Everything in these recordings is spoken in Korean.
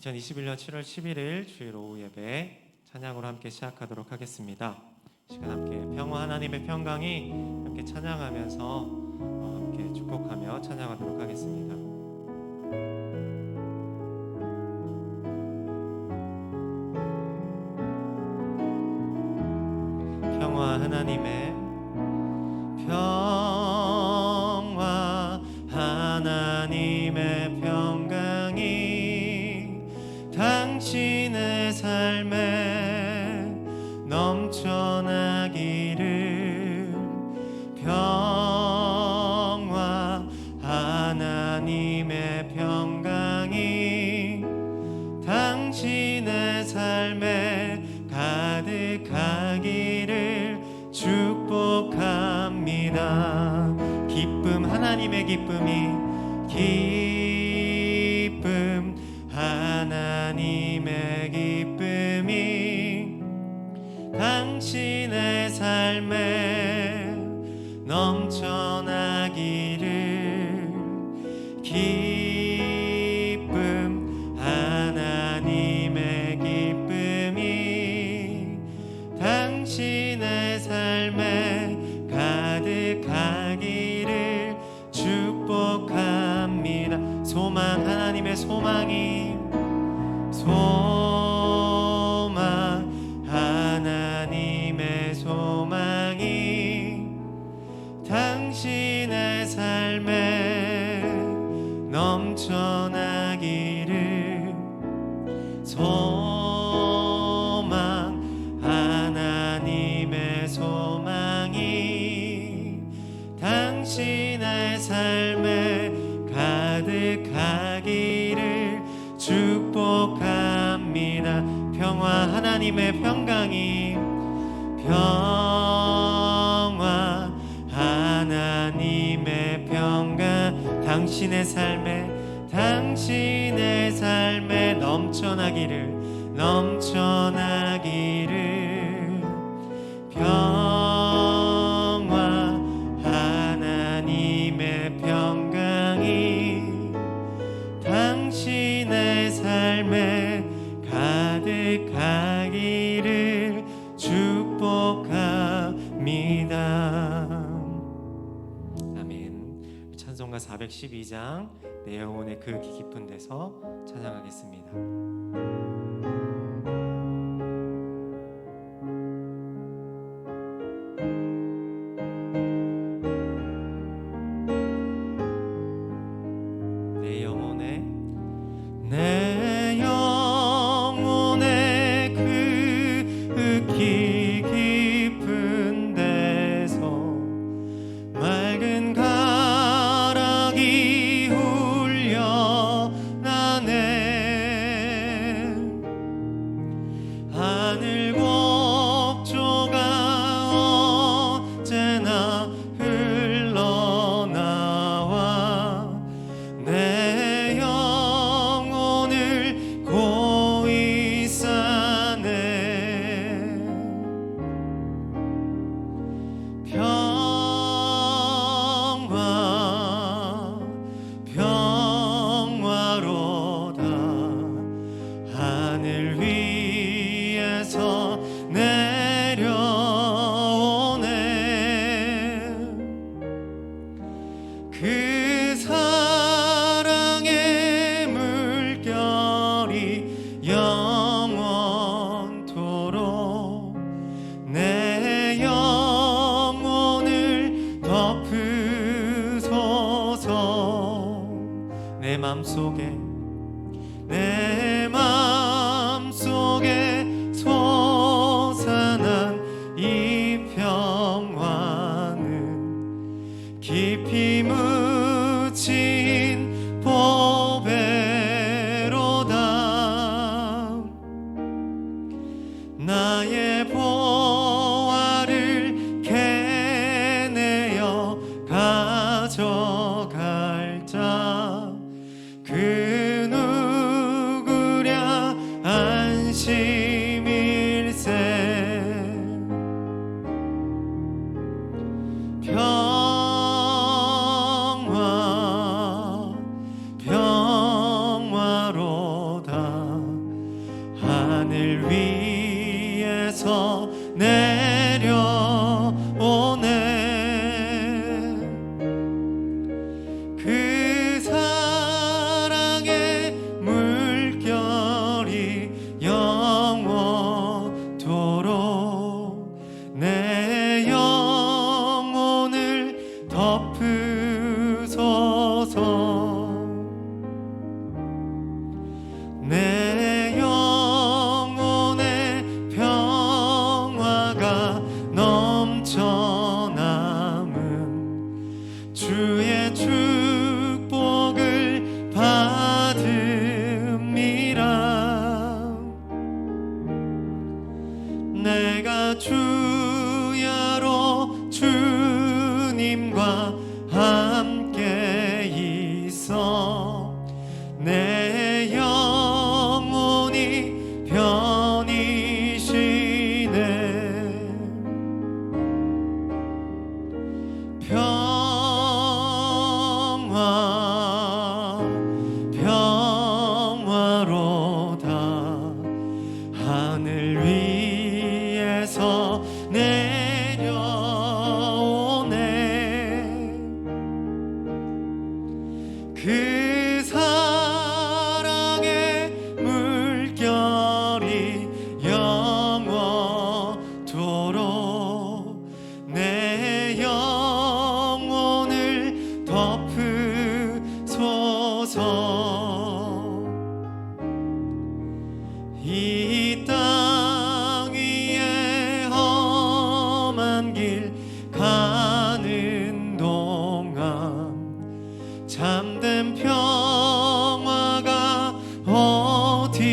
2021년 7월 11일 주일 오후 예배 찬양으로 함께 시작하도록 하겠습니다. 시간 함께 평화 하나님의 평강이 함께 찬양하면서 함께 축복하며 찬양하도록 하겠습니다. 평화 하나님의 평화 하나님의 평강이 당신의 삶에 넘쳐나기를 평화 하나님의 평강이 당신의 삶에 가득하기를 축복합니다. 기쁨 하나님의 기쁨 하나님의 기쁨이 당신의 삶에 넘쳐나기를 기쁨 하나님의 기쁨이 당신의 삶에 가득하기를 축복합니다. 소망 하나님의 소망이 하나님의 소망이 당신의 삶에 넘쳐나기를 소망 하나님의 소망이 당신의 삶에 가득하기를 축복합니다. 평화 하나님의 평강이 평화 하나님의 평강 당신의 삶에 넘쳐나기를 평화 하나님의 평강이 당신의 삶에 가득하기를 축복합니다. 아멘. 찬송가 412장 내 영혼의 그 깊은 데서 찬양하겠습니다. 내 영혼의 그 깊은 데서 맑은 가락이 울려나네. 하늘 곡조가 언제나 흘러나와 내 영혼을 고이 싸네. 평화로다 하늘 위에서 내려오네. 그 사랑의 물결이 영원토록 내 영혼을 덮으소서. 내 맘속에 솟아난 이 평화는 깊이 묻힌 보배로다. 나의 보화를 캐내어 가져갈 자 그 누구 주옵소서. 내 영혼의 평화가 넘쳐남은 주의 축복을 받음이라. 내가 주야로 주님과 함께 있어 내 영혼이 편이시네. 평화로다. 하늘 위에서 내려오네. 그 사랑의 물결이 영원토록 내 영혼을 덮으소서. 이 땅 위에 험한 길 가는 동안 참된 평화가 어디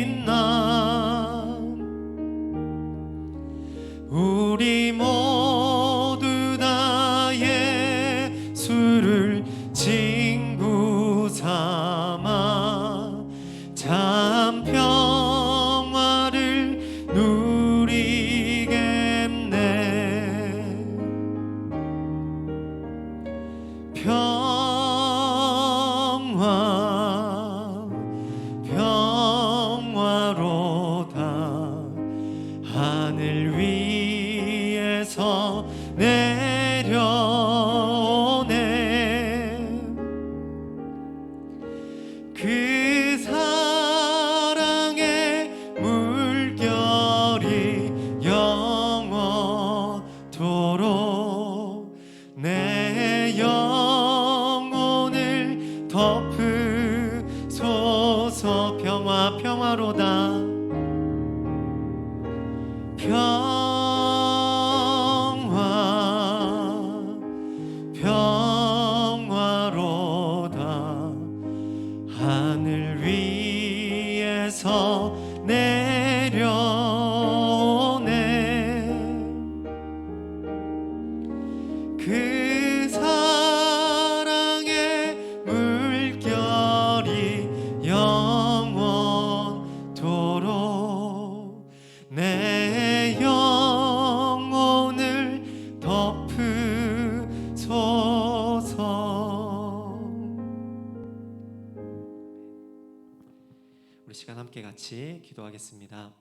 있나. 우리 모두 다 예수를 친구 삼아 참 평화를 누리겠네. 평화로다. 하늘 위에서 내려오네. 그 사랑의 물결이 영원토록 내 영혼을 덮으소서. 평화로다. 평화로다. 하늘 위에서 내려오네. 그 사랑의 물결이 영원토록 내 영혼을 덮으소서. 우리 시간 함께 같이 기도하겠습니다.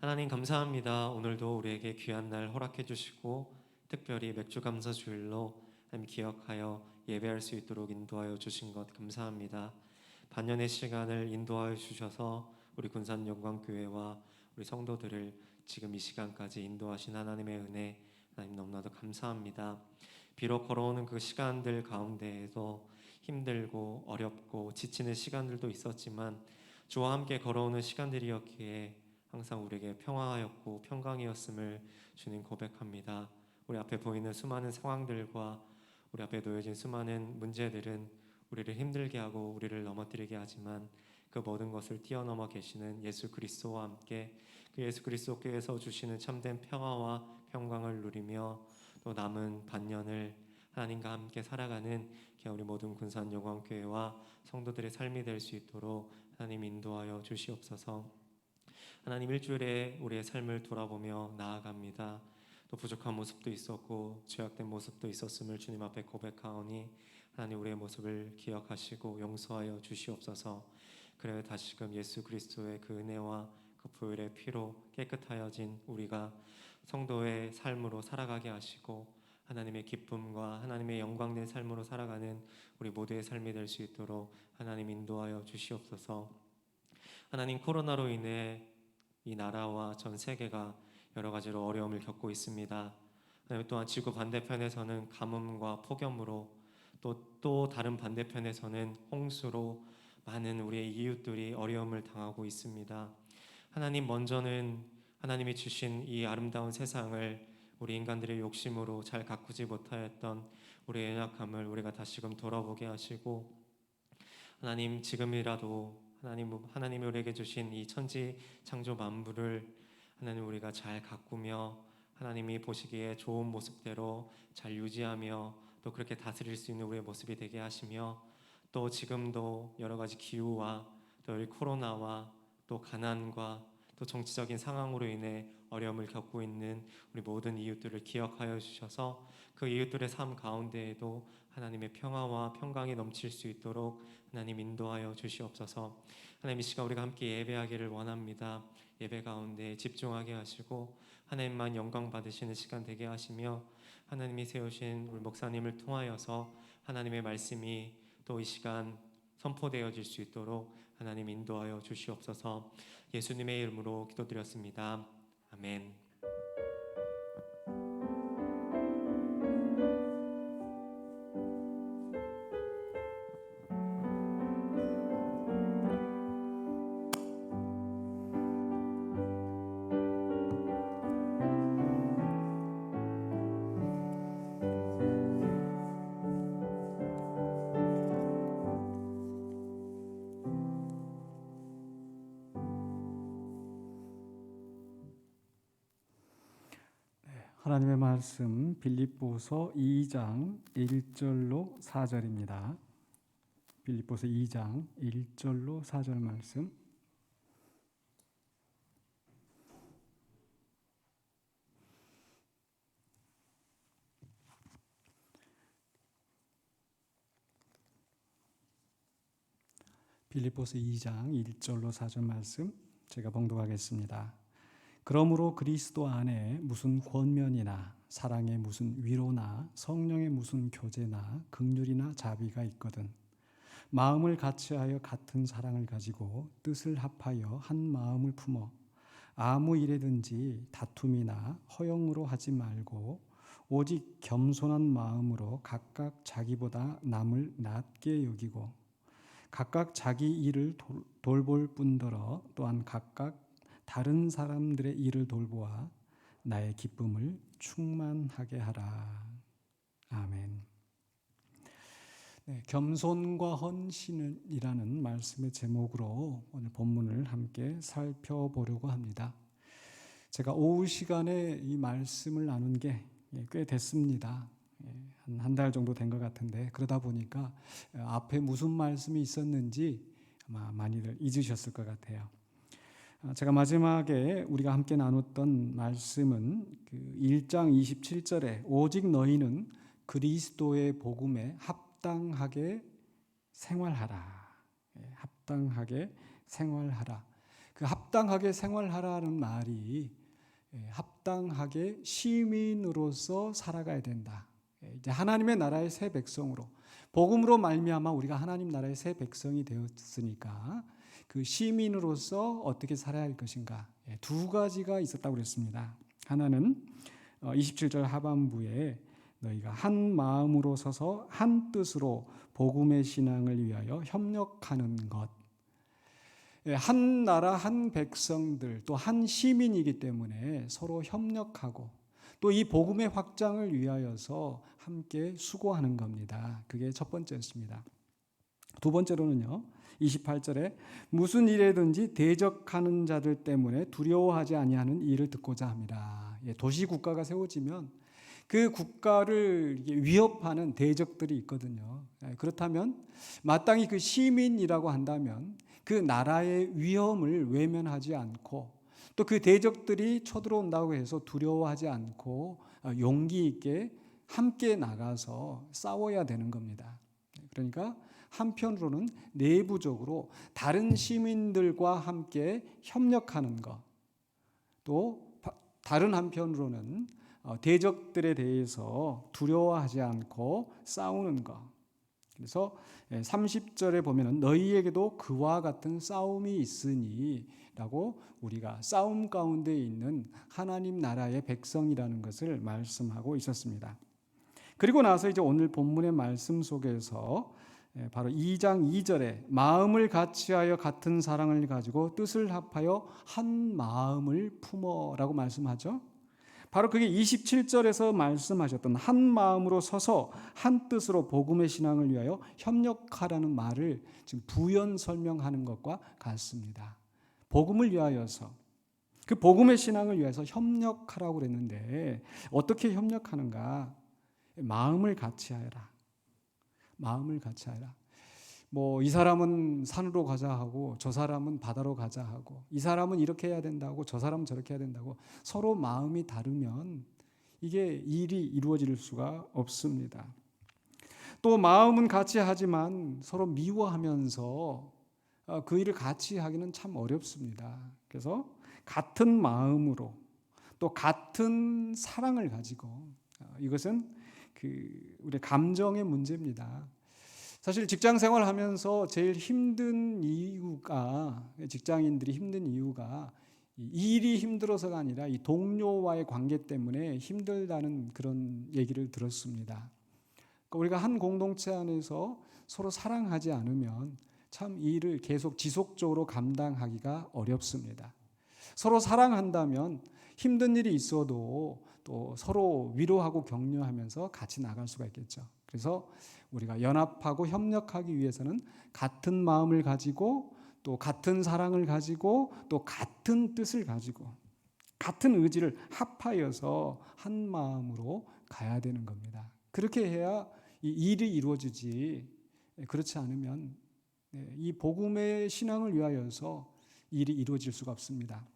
하나님 감사합니다. 오늘도 우리에게 귀한 날 허락해 주시고 특별히 맥주 감사 주일로 하나님 기억하여 예배할 수 있도록 인도하여 주신 것 감사합니다. 반년의 시간을 인도하여 주셔서 우리 군산 영광교회와 우리 성도들을 지금 이 시간까지 인도하신 하나님의 은혜 하나님 너무나도 감사합니다. 비록 걸어오는 그 시간들 가운데에도 힘들고 어렵고 지치는 시간들도 있었지만 주와 함께 걸어오는 시간들이었기에 항상 우리에게 평화하였고 평강이었음을 주님 고백합니다. 우리 앞에 보이는 수많은 상황들과 우리 앞에 놓여진 수많은 문제들은 우리를 힘들게 하고 우리를 넘어뜨리게 하지만 그 모든 것을 뛰어넘어 계시는 예수 그리스도와 함께 그 예수 그리스도께서 주시는 참된 평화와 평강을 누리며 또 남은 반년을 하나님과 함께 살아가는 우리 모든 군산 영광교회와 성도들의 삶이 될 수 있도록 하나님 인도하여 주시옵소서. 하나님 일주일에 우리의 삶을 돌아보며 나아갑니다. 또 부족한 모습도 있었고 죄악된 모습도 있었음을 주님 앞에 고백하오니 하나님 우리의 모습을 기억하시고 용서하여 주시옵소서. 그래야 다시금 예수 그리스도의 그 은혜와 그 보혈의 피로 깨끗하여진 우리가 성도의 삶으로 살아가게 하시고 하나님의 기쁨과 하나님의 영광된 삶으로 살아가는 우리 모두의 삶이 될 수 있도록 하나님 인도하여 주시옵소서. 하나님 코로나로 인해 이 나라와 전 세계가 여러 가지로 어려움을 겪고 있습니다. 또한 지구 반대편에서는 가뭄과 폭염으로 또 다른 반대편에서는 홍수로 많은 우리의 이웃들이 어려움을 당하고 있습니다. 하나님, 먼저는 하나님이 주신 이 아름다운 세상을 우리 인간들의 욕심으로 잘 가꾸지 못하였던 우리의 연약함을 우리가 다시금 돌아보게 하시고, 하나님, 지금이라도 하나님이 우리에게 주신 이 천지 창조 만물을 하나님 우리가 잘 가꾸며 하나님이 보시기에 좋은 모습대로 잘 유지하며 또 그렇게 다스릴 수 있는 우리의 모습이 되게 하시며, 또 지금도 여러 가지 기후와 또 우리 코로나와 또 가난과 또 정치적인 상황으로 인해 어려움을 겪고 있는 우리 모든 이웃들을 기억하여 주셔서 그 이웃들의 삶 가운데에도 하나님의 평화와 평강이 넘칠 수 있도록 하나님 인도하여 주시옵소서. 하나님, 이 시간 우리가 함께 예배하기를 원합니다. 예배 가운데 집중하게 하시고 하나님만 영광 받으시는 시간 되게 하시며, 하나님이 세우신 우리 목사님을 통하여서 하나님의 말씀이 또 이 시간 선포되어질 수 있도록 하나님 인도하여 주시옵소서. 예수님의 이름으로 기도드렸습니다. 아멘. 하나님의 말씀 빌립보서 2장 1절로 4절입니다. 빌립보서 2장 1절로 4절 말씀. 빌립보서 2장 1절로 4절 말씀 제가 봉독하겠습니다. 그러므로 그리스도 안에 무슨 권면이나 사랑의 무슨 위로나 성령의 무슨 교제나 긍휼이나 자비가 있거든 마음을 같이하여 같은 사랑을 가지고 뜻을 합하여 한 마음을 품어 아무 일에든지 다툼이나 허영으로 하지 말고 오직 겸손한 마음으로 각각 자기보다 남을 낮게 여기고 각각 자기 일을 돌볼 뿐더러 또한 각각 다른 사람들의 일을 돌보아 나의 기쁨을 충만하게 하라. 아멘. 네, 겸손과 헌신이라는 말씀의 제목으로 오늘 본문을 함께 살펴보려고 합니다. 제가 오후 시간에 이 말씀을 나눈 게 꽤 됐습니다. 한 달 정도 된 것 같은데, 그러다 보니까 앞에 무슨 말씀이 있었는지 아마 많이들 잊으셨을 것 같아요. 제가 마지막에 우리가 함께 나눴던 말씀은 그 1장 27절에 오직 너희는 그리스도의 복음에 합당하게 생활하라. 합당하게 생활하라. 그 합당하게 생활하라는 말이 합당하게 시민으로서 살아가야 된다. 이제 하나님의 나라의 새 백성으로, 복음으로 말미암아 우리가 하나님 나라의 새 백성이 되었으니까 그 시민으로서 어떻게 살아야 할 것인가, 두 가지가 있었다고 그랬습니다. 하나는 27절 하반부에 너희가 한 마음으로 서서 한 뜻으로 복음의 신앙을 위하여 협력하는 것. 한 나라 한 백성들 또 한 시민이기 때문에 서로 협력하고 또 이 복음의 확장을 위하여서 함께 수고하는 겁니다. 그게 첫 번째였습니다. 두 번째로는요, 28절에 무슨 일에든지 대적하는 자들 때문에 두려워하지 아니하는 일을 듣고자 합니다. 도시 국가가 세워지면 그 국가를 위협하는 대적들이 있거든요. 그렇다면 마땅히 그 시민이라고 한다면 그 나라의 위험을 외면하지 않고 또 그 대적들이 쳐들어온다고 해서 두려워하지 않고 용기 있게 함께 나가서 싸워야 되는 겁니다. 그러니까 한편으로는 내부적으로 다른 시민들과 함께 협력하는 것, 또 다른 한편으로는 대적들에 대해서 두려워하지 않고 싸우는 것. 그래서 30절에 보면은 너희에게도 그와 같은 싸움이 있으니 라고 우리가 싸움 가운데 있는 하나님 나라의 백성이라는 것을 말씀하고 있었습니다. 그리고 나서 이제 오늘 본문의 말씀 속에서 바로 2장 2절에 마음을 같이하여 같은 사랑을 가지고 뜻을 합하여 한 마음을 품어라고 말씀하죠. 바로 그게 27절에서 말씀하셨던 한 마음으로 서서 한 뜻으로 복음의 신앙을 위하여 협력하라는 말을 지금 부연 설명하는 것과 같습니다. 복음을 위하여서, 그 복음의 신앙을 위해서 협력하라고 그랬는데 어떻게 협력하는가? 마음을 같이하여라. 마음을 같이하여라. 뭐 이 사람은 산으로 가자 하고 저 사람은 바다로 가자 하고 이 사람은 이렇게 해야 된다고 저 사람은 저렇게 해야 된다고 서로 마음이 다르면 이게 일이 이루어질 수가 없습니다. 또 마음은 같이 하지만 서로 미워하면서 그 일을 같이 하기는 참 어렵습니다. 그래서 같은 마음으로 또 같은 사랑을 가지고 이것은 우리 감정의 문제입니다. 사실 직장 생활하면서 제일 힘든 이유가 직장인들이 힘든 이유가 일이 힘들어서가 아니라 이 동료와의 관계 때문에 힘들다는 그런 얘기를 들었습니다. 그러니까 우리가 한 공동체 안에서 서로 사랑하지 않으면 참 이 일을 계속 지속적으로 감당하기가 어렵습니다. 서로 사랑한다면 힘든 일이 있어도 또 서로 위로하고 격려하면서 같이 나갈 수가 있겠죠. 그래서 우리가 연합하고 협력하기 위해서는 같은 마음을 가지고 또 같은 사랑을 가지고 또 같은 뜻을 가지고 같은 의지를 합하여서 한 마음으로 가야 되는 겁니다. 그렇게 해야 이 일이 이루어지지 그렇지 않으면 이 복음의 신앙을 위하여서 일이 이루어질 수가 없습니다.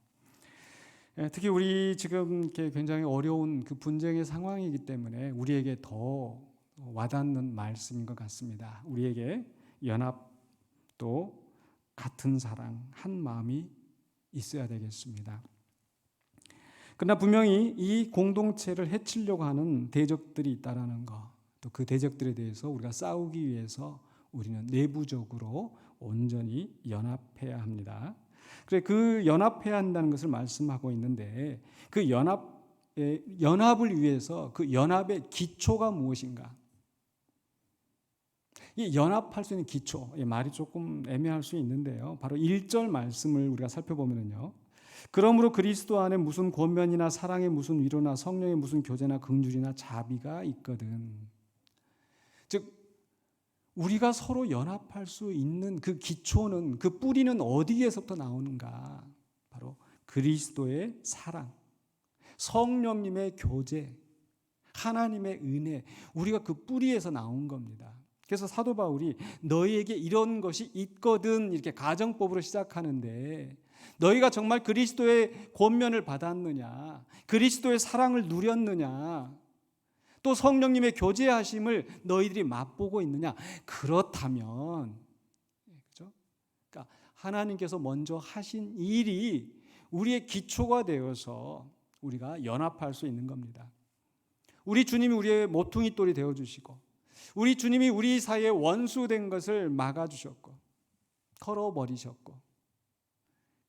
특히 우리 지금 굉장히 어려운 그 분쟁의 상황이기 때문에 우리에게 더 와닿는 말씀인 것 같습니다. 우리에게 연합 또 같은 사랑 한 마음이 있어야 되겠습니다. 그러나 분명히 이 공동체를 해치려고 하는 대적들이 있다라는 것, 또 그 대적들에 대해서 우리가 싸우기 위해서 우리는 내부적으로 온전히 연합해야 합니다. 그래 그 연합해야 한다는 것을 말씀하고 있는데 그 연합을 위해서 그 연합의 기초가 무엇인가? 이 연합할 수 있는 기초, 말이 조금 애매할 수 있는데요. 바로 1절 말씀을 우리가 살펴보면요. 그러므로 그리스도 안에 무슨 권면이나 사랑의 무슨 위로나 성령의 무슨 교제나 긍휼이나 자비가 있거든. 즉 우리가 서로 연합할 수 있는 그 기초는 그 뿌리는 어디에서부터 나오는가? 바로 그리스도의 사랑, 성령님의 교제, 하나님의 은혜, 우리가 그 뿌리에서 나온 겁니다. 그래서 사도 바울이 너희에게 이런 것이 있거든 이렇게 가정법으로 시작하는데 너희가 정말 그리스도의 권면을 받았느냐, 그리스도의 사랑을 누렸느냐, 또 성령님의 교제하심을 너희들이 맛보고 있느냐? 그렇다면, 그렇죠? 그러니까 하나님께서 먼저 하신 일이 우리의 기초가 되어서 우리가 연합할 수 있는 겁니다. 우리 주님이 우리의 모퉁이 돌이 되어 주시고, 우리 주님이 우리 사이에 원수된 것을 막아 주셨고, 털어 버리셨고,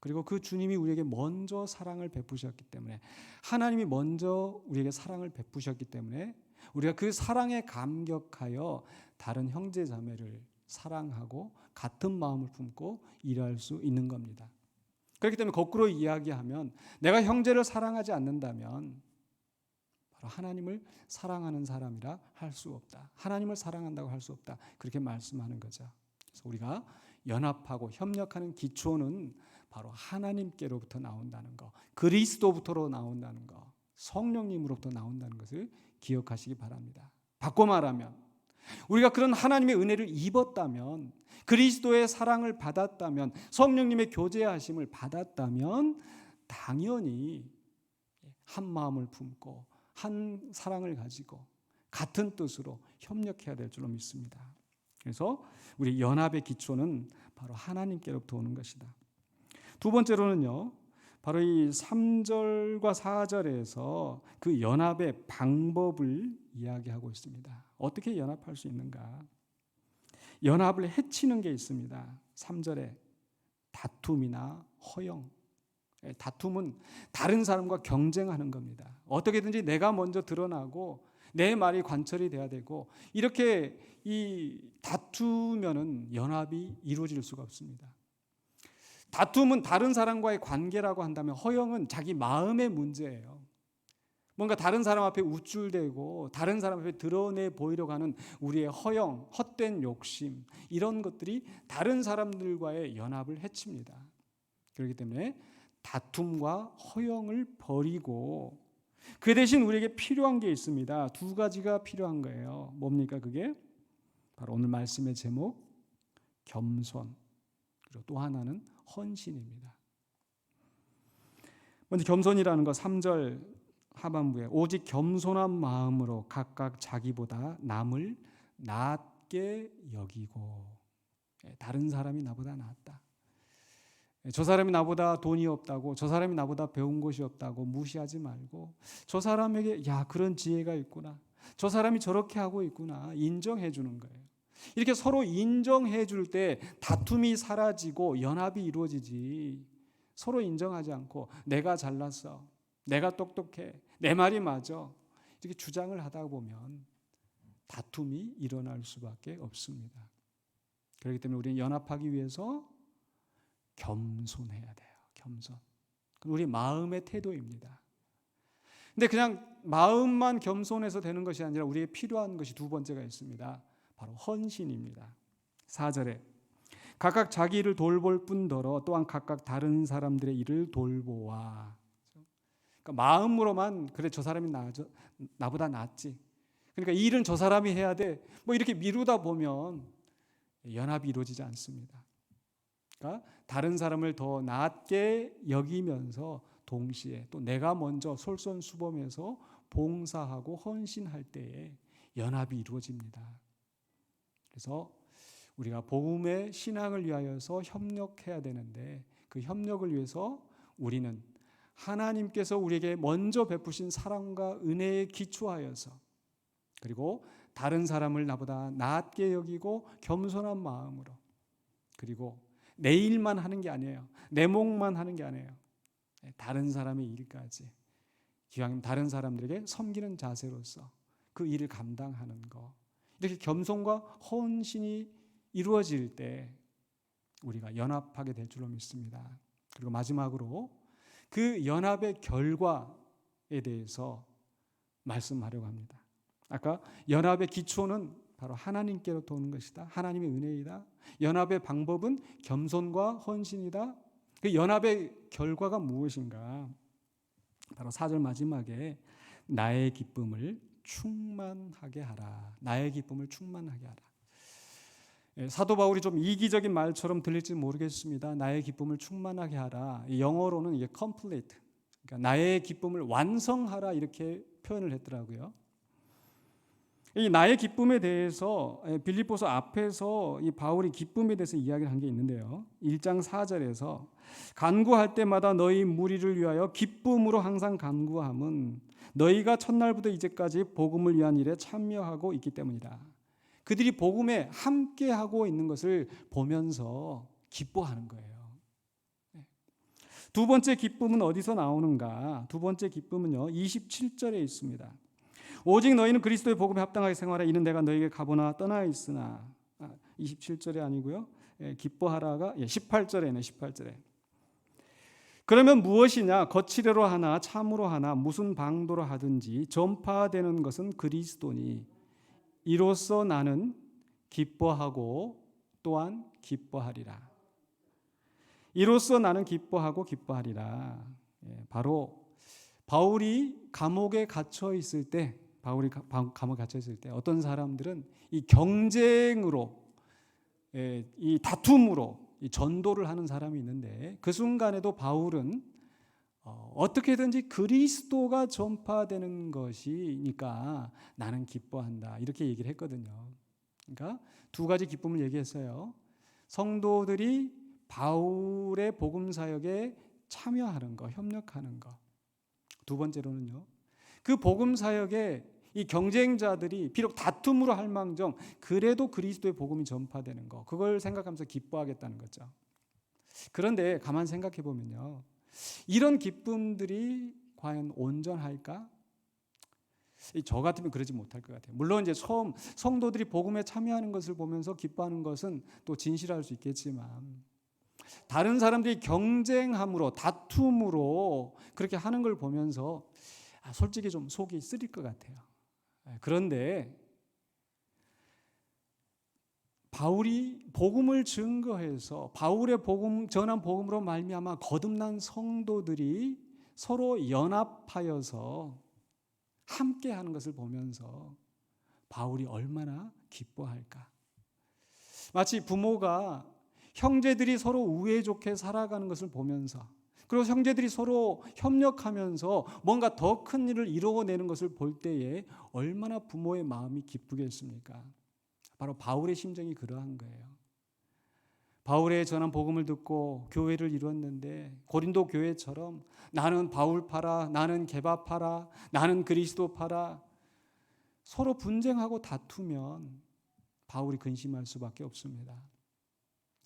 그리고 그 주님이 우리에게 먼저 사랑을 베푸셨기 때문에 하나님이 먼저 우리에게 사랑을 베푸셨기 때문에 우리가 그 사랑에 감격하여 다른 형제 자매를 사랑하고 같은 마음을 품고 일할 수 있는 겁니다. 그렇기 때문에 거꾸로 이야기하면 내가 형제를 사랑하지 않는다면 바로 하나님을 사랑하는 사람이라 할 수 없다. 하나님을 사랑한다고 할 수 없다. 그렇게 말씀하는 거죠. 그래서 우리가 연합하고 협력하는 기초는 바로 하나님께로부터 나온다는 것, 그리스도부터로 나온다는 것, 성령님으로부터 나온다는 것을 기억하시기 바랍니다. 바꿔 말하면 우리가 그런 하나님의 은혜를 입었다면, 그리스도의 사랑을 받았다면, 성령님의 교제하심을 받았다면 당연히 한 마음을 품고 한 사랑을 가지고 같은 뜻으로 협력해야 될 줄로 믿습니다. 그래서 우리 연합의 기초는 바로 하나님께로부터 오는 것이다. 두 번째로는요, 바로 이 3절과 4절에서 그 연합의 방법을 이야기하고 있습니다. 어떻게 연합할 수 있는가? 연합을 해치는 게 있습니다. 3절에 다툼이나 허영. 다툼은 다른 사람과 경쟁하는 겁니다. 어떻게든지 내가 먼저 드러나고 내 말이 관철이 돼야 되고, 이렇게 이 다투면은 연합이 이루어질 수가 없습니다. 다툼은 다른 사람과의 관계라고 한다면, 허영은 자기 마음의 문제예요. 뭔가 다른 사람 앞에 우쭐대고 다른 사람 앞에 드러내 보이려고 하는 우리의 허영, 헛된 욕심, 이런 것들이 다른 사람들과의 연합을 해칩니다. 그렇기 때문에 다툼과 허영을 버리고, 그 대신 우리에게 필요한 게 있습니다. 두 가지가 필요한 거예요. 뭡니까 그게? 바로 오늘 말씀의 제목, 겸손, 그리고 또 하나는 헌신입니다. 먼저 겸손이라는 거 3절 하반부에 오직 겸손한 마음으로 각각 자기보다 남을 낮게 여기고, 다른 사람이 나보다 낫다, 저 사람이 나보다 돈이 없다고, 저 사람이 나보다 배운 것이 없다고 무시하지 말고, 저 사람에게 야 그런 지혜가 있구나, 저 사람이 저렇게 하고 있구나 인정해 주는 거예요. 이렇게 서로 인정해 줄 때 다툼이 사라지고 연합이 이루어지지, 서로 인정하지 않고 내가 잘났어, 내가 똑똑해, 내 말이 맞아, 이렇게 주장을 하다 보면 다툼이 일어날 수밖에 없습니다. 그렇기 때문에 우리는 연합하기 위해서 겸손해야 돼요. 겸손. 우리 마음의 태도입니다. 근데 그냥 마음만 겸손해서 되는 것이 아니라 우리에게 필요한 것이 두 번째가 있습니다. 바로 헌신입니다. 4절에 각각 자기 일을 돌볼 뿐더러 또한 각각 다른 사람들의 일을 돌보아. 그러니까 마음으로만 그래 저 사람이 나보다 낫지, 그러니까 이 일은 저 사람이 해야 돼, 뭐 이렇게 미루다 보면 연합이 이루어지지 않습니다. 그러니까 다른 사람을 더 낫게 여기면서 동시에 또 내가 먼저 솔선수범해서 봉사하고 헌신할 때에 연합이 이루어집니다. 그래서 우리가 복음의 신앙을 위하여서 협력해야 되는데, 그 협력을 위해서 우리는 하나님께서 우리에게 먼저 베푸신 사랑과 은혜에 기초하여서, 그리고 다른 사람을 나보다 낫게 여기고 겸손한 마음으로, 그리고 내 일만 하는 게 아니에요. 내 몫만 하는 게 아니에요. 다른 사람의 일까지 기왕이면 다른 사람들에게 섬기는 자세로서 그 일을 감당하는 거, 이렇게 겸손과 헌신이 이루어질 때 우리가 연합하게 될 줄로 믿습니다. 그리고 마지막으로 그 연합의 결과에 대해서 말씀하려고 합니다. 아까 연합의 기초는 바로 하나님께로부터 오는 것이다, 하나님의 은혜이다. 연합의 방법은 겸손과 헌신이다. 그 연합의 결과가 무엇인가? 바로 4절 마지막에 나의 기쁨을 충만하게 하라. 나의 기쁨을 충만하게 하라. 사도 바울이 좀 이기적인 말처럼 들릴지 모르겠습니다. 나의 기쁨을 충만하게 하라. 영어로는 이게 complete, 그러니까 나의 기쁨을 완성하라, 이렇게 표현을 했더라고요. 이 나의 기쁨에 대해서 빌립보서 앞에서 이 바울이 기쁨에 대해서 이야기를 한 게 있는데요. 1장 4절에서 간구할 때마다 너희 무리를 위하여 기쁨으로 항상 간구함은 너희가 첫날부터 이제까지 복음을 위한 일에 참여하고 있기 때문이다. 그들이 복음에 함께하고 있는 것을 보면서 기뻐하는 거예요. 두 번째 기쁨은 어디서 나오는가? 두 번째 기쁨은요, 27절에 있습니다. 오직 너희는 그리스도의 복음에 합당하게 생활하, 이는 내가 너희에게 가보나 떠나 있으나. 27절이 아니고요, 기뻐하라가 18절에네. 18절에 그러면 무엇이냐? 거칠애로 하나 참으로 하나 무슨 방도로 하든지 전파되는 것은 그리스도니 이로써 나는 기뻐하고 또한 기뻐하리라. 이로써 나는 기뻐하고 기뻐하리라. 바로 바울이 감옥에 갇혀 있을 때, 어떤 사람들은 이 경쟁으로, 이 다툼으로 이 전도를 하는 사람이 있는데, 그 순간에도 바울은 어떻게든지 그리스도가 전파되는 것이니까 나는 기뻐한다, 이렇게 얘기를 했거든요. 그러니까 두 가지 기쁨을 얘기했어요. 성도들이 바울의 복음 사역에 참여하는 거, 협력하는 거. 두 번째로는요, 그 복음 사역에 이 경쟁자들이 비록 다툼으로 할 망정 그래도 그리스도의 복음이 전파되는 거, 그걸 생각하면서 기뻐하겠다는 거죠. 그런데 가만 생각해 보면요, 이런 기쁨들이 과연 온전할까? 저 같으면 그러지 못할 것 같아요. 물론 이제 처음 성도들이 복음에 참여하는 것을 보면서 기뻐하는 것은 또 진실할 수 있겠지만, 다른 사람들이 경쟁함으로 다툼으로 그렇게 하는 걸 보면서 솔직히 좀 속이 쓰릴 것 같아요. 그런데 바울이 복음을 증거해서 바울의 복음 전한 복음으로 말미암아 거듭난 성도들이 서로 연합하여서 함께 하는 것을 보면서 바울이 얼마나 기뻐할까. 마치 부모가 형제들이 서로 우애 좋게 살아가는 것을 보면서, 그리고 형제들이 서로 협력하면서 뭔가 더 큰 일을 이루어내는 것을 볼 때에 얼마나 부모의 마음이 기쁘겠습니까? 바로 바울의 심정이 그러한 거예요. 바울의 전한 복음을 듣고 교회를 이뤘는데 고린도 교회처럼 나는 바울파라, 나는 게바파라, 나는 그리스도파라 서로 분쟁하고 다투면 바울이 근심할 수밖에 없습니다.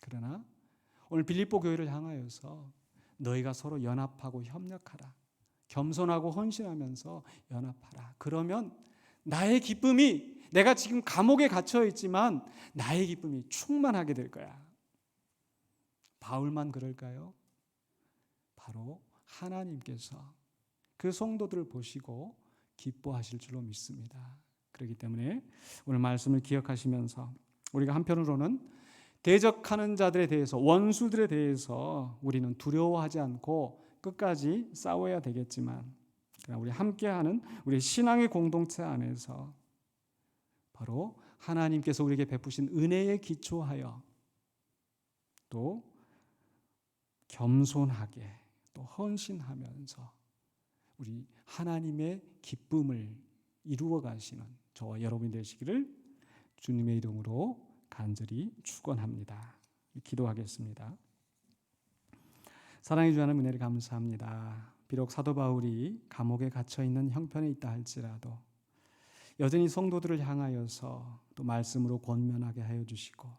그러나 오늘 빌립보 교회를 향하여서 너희가 서로 연합하고 협력하라, 겸손하고 헌신하면서 연합하라. 그러면 나의 기쁨이, 내가 지금 감옥에 갇혀 있지만 나의 기쁨이 충만하게 될 거야. 바울만 그럴까요? 바로 하나님께서 그 성도들을 보시고 기뻐하실 줄로 믿습니다. 그렇기 때문에 오늘 말씀을 기억하시면서 우리가 한편으로는 대적하는 자들에 대해서, 원수들에 대해서 우리는 두려워하지 않고 끝까지 싸워야 되겠지만, 우리 함께하는 우리 신앙의 공동체 안에서 바로 하나님께서 우리에게 베푸신 은혜에 기초하여 또 겸손하게 또 헌신하면서 우리 하나님의 기쁨을 이루어 가시는 저와 여러분이 되시기를 주님의 이름으로 간절히 축원합니다. 기도하겠습니다. 사랑해 주시는 은혜를 감사합니다. 비록 사도 바울이 감옥에 갇혀 있는 형편에 있다 할지라도 여전히 성도들을 향하여서 또 말씀으로 권면하게 하여 주시고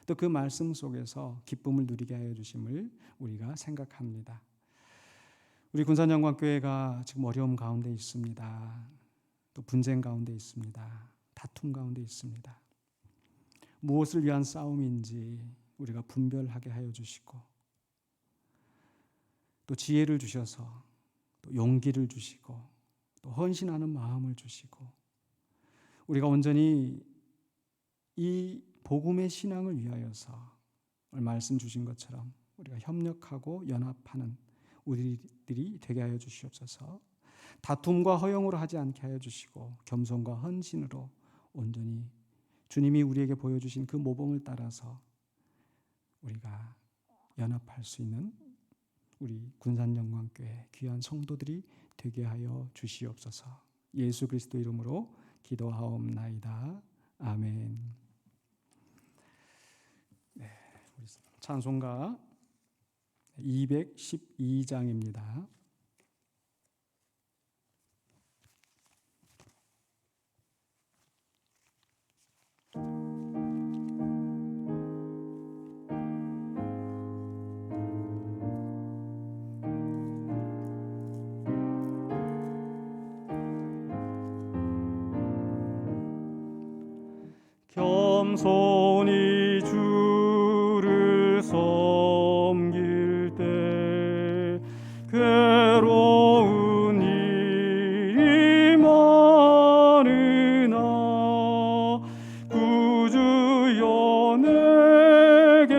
또 그 말씀 속에서 기쁨을 누리게 하여 주심을 우리가 생각합니다. 우리 군산영광교회가 지금 어려움 가운데 있습니다. 또 분쟁 가운데 있습니다. 다툼 가운데 있습니다. 무엇을 위한 싸움인지 우리가 분별하게 하여 주시고 또 지혜를 주셔서 또 용기를 주시고 또 헌신하는 마음을 주시고 우리가 온전히 이 복음의 신앙을 위하여서 오늘 말씀 주신 것처럼 우리가 협력하고 연합하는 우리들이 되게 하여 주시옵소서. 다툼과 허영으로 하지 않게 하여 주시고 겸손과 헌신으로 온전히 주님이 우리에게 보여주신 그 모범을 따라서 우리가 연합할 수 있는 우리 군산영광교회 귀한 성도들이 되게 하여 주시옵소서. 예수 그리스도 이름으로 기도하옵나이다. 아멘. 네, 우리 찬송가 212장입니다. 겸손히 주를 섬길 때 괴로운 일이 많으나 구주여 내게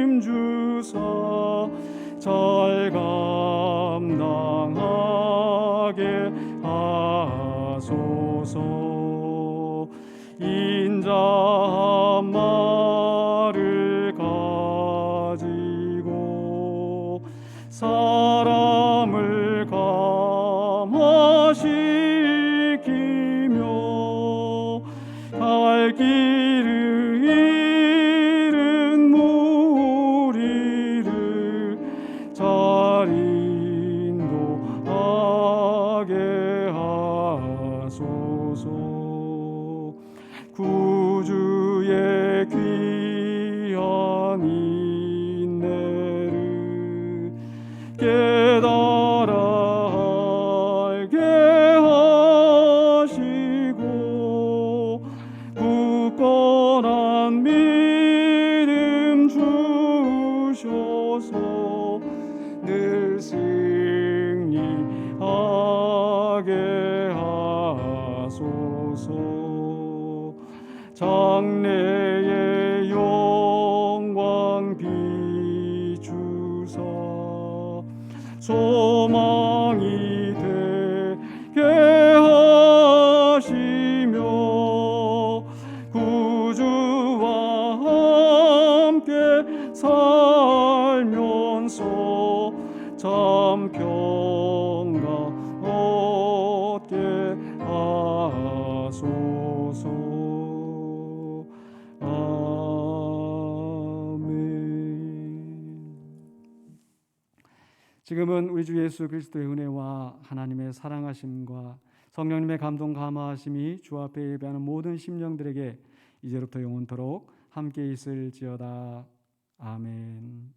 힘주사 잘 감당하게 하소서. 인자 강건한 믿음 주셔서 늘 승리하게 하소서. 장래의 영광 비추사 소망이 되게 하시며 구주와 함께 살면서 참 평강 얻게 하소서. 지금은 우리 주 예수 그리스도의 은혜와 하나님의 사랑하심과 성령님의 감동 감화하심이 주 앞에 예배하는 모든 심령들에게 이제부터 영원토록 함께 있을지어다. 아멘.